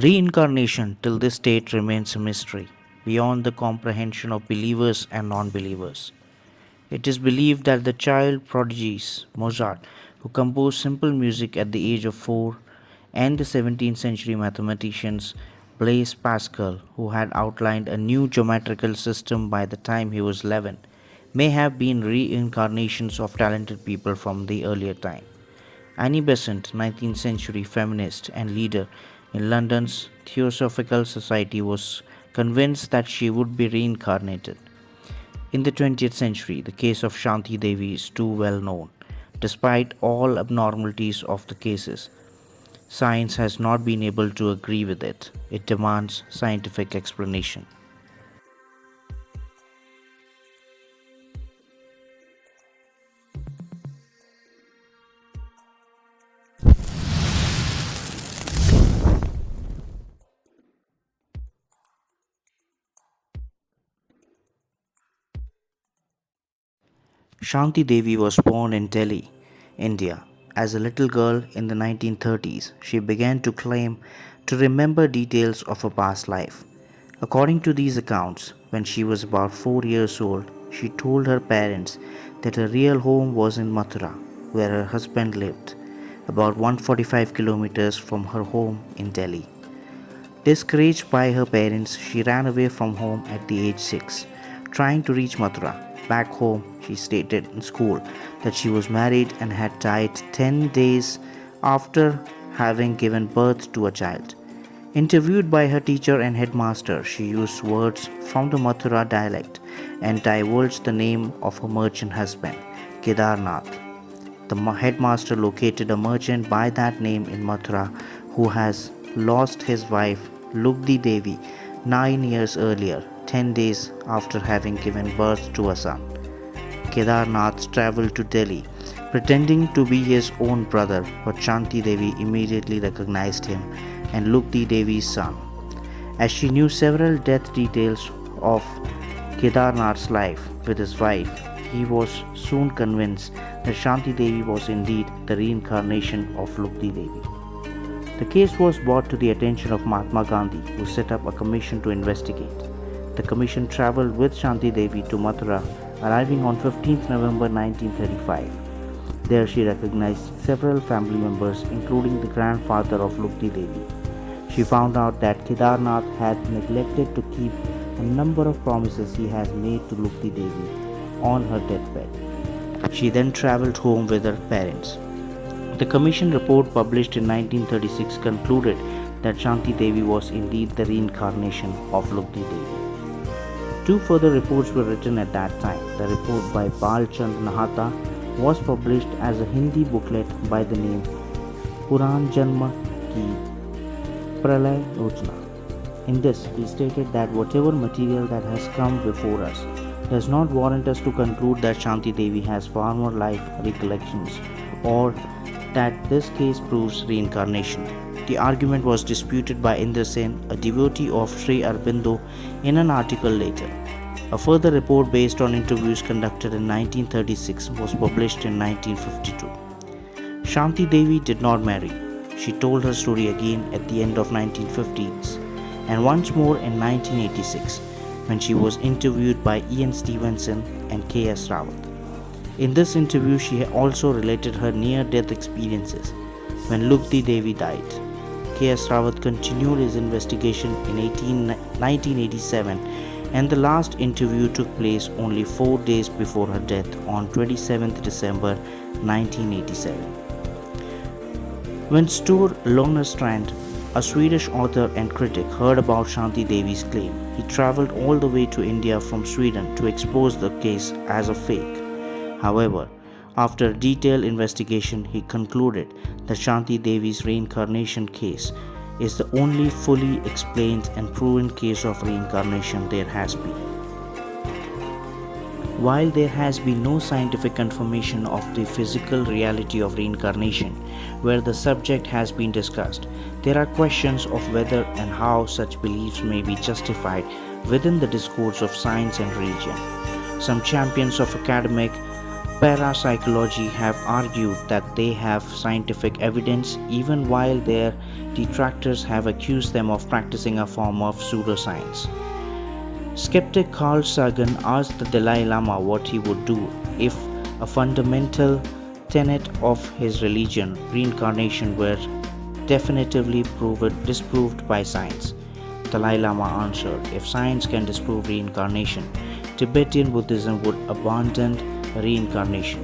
Reincarnation till this date remains a mystery, beyond the comprehension of believers and non believers. It is believed that the child prodigies, Mozart, who composed simple music at the age of 4, and the 17th century mathematicians Blaise Pascal, who had outlined a new geometrical system by the time he was 11, may have been reincarnations of talented people from the earlier time. Annie Besant, 19th century feminist and leader in London's Theosophical Society, was convinced that she would be reincarnated. In the 20th century, the case of Shanti Devi is too well known. Despite all abnormalities of the cases, science has not been able to agree with it. It demands scientific explanation. Shanti Devi was born in Delhi, India. As a little girl in the 1930s, she began to claim to remember details of her past life. According to these accounts, when she was about 4 years old, she told her parents that her real home was in Mathura, where her husband lived, about 145 kilometers from her home in Delhi. Discouraged by her parents, she ran away from home at the age 6, trying to reach Mathura. Back home, she stated in school that she was married and had died 10 days after having given birth to a child. Interviewed by her teacher and headmaster, she used words from the Mathura dialect and divulged the name of her merchant husband, Kedarnath. The headmaster located a merchant by that name in Mathura who has lost his wife Lugdi Devi 9 years earlier, 10 days after having given birth to a son. Kedarnath traveled to Delhi, pretending to be his own brother, but Shanti Devi immediately recognized him and Lugdi Devi's son. As she knew several death details of Kedarnath's life with his wife, he was soon convinced that Shanti Devi was indeed the reincarnation of Lugdi Devi. The case was brought to the attention of Mahatma Gandhi, who set up a commission to investigate. The commission travelled with Shanti Devi to Mathura, arriving on 15th November 1935. There she recognized several family members, including the grandfather of Lugdi Devi. She found out that Kedarnath had neglected to keep a number of promises he has made to Lugdi Devi on her deathbed. She then travelled home with her parents. The commission report published in 1936 concluded that Shanti Devi was indeed the reincarnation of Lugdi Devi. Two further reports were written at that time. The report by Bal Chand Nahata was published as a Hindi booklet by the name Puran Janma Ki Pralay Yojana. In this, he stated that whatever material that has come before us does not warrant us to conclude that Shanti Devi has former life recollections or that this case proves reincarnation. The argument was disputed by Indra Sen, a devotee of Sri Aurobindo, in an article later. A further report based on interviews conducted in 1936 was published in 1952. Shanti Devi did not marry. She told her story again at the end of 1950s and once more in 1986 when she was interviewed by Ian Stevenson and K.S. Rawat. In this interview, she also related her near-death experiences when Lugdi Devi died. K.S. Rawat continued his investigation in 1987, and the last interview took place only 4 days before her death on 27th December 1987. When Sture Lonestrand, a Swedish author and critic, heard about Shanti Devi's claim, he travelled all the way to India from Sweden to expose the case as a fake. However, after a detailed investigation, he concluded that Shanti Devi's reincarnation case is the only fully explained and proven case of reincarnation there has been. While there has been no scientific confirmation of the physical reality of reincarnation where the subject has been discussed, there are questions of whether and how such beliefs may be justified within the discourse of science and religion. Some champions of academic Parapsychology have argued that they have scientific evidence, even while their detractors have accused them of practicing a form of pseudoscience. Skeptic Carl Sagan asked the Dalai Lama what he would do if a fundamental tenet of his religion, reincarnation, were definitively disproved by science. Dalai Lama answered, if science can disprove reincarnation, Tibetan Buddhism would abandon reincarnation.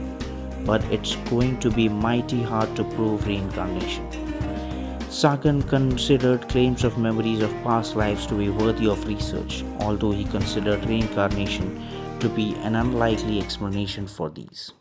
But it's going to be mighty hard to prove reincarnation. Sagan considered claims of memories of past lives to be worthy of research, although he considered reincarnation to be an unlikely explanation for these.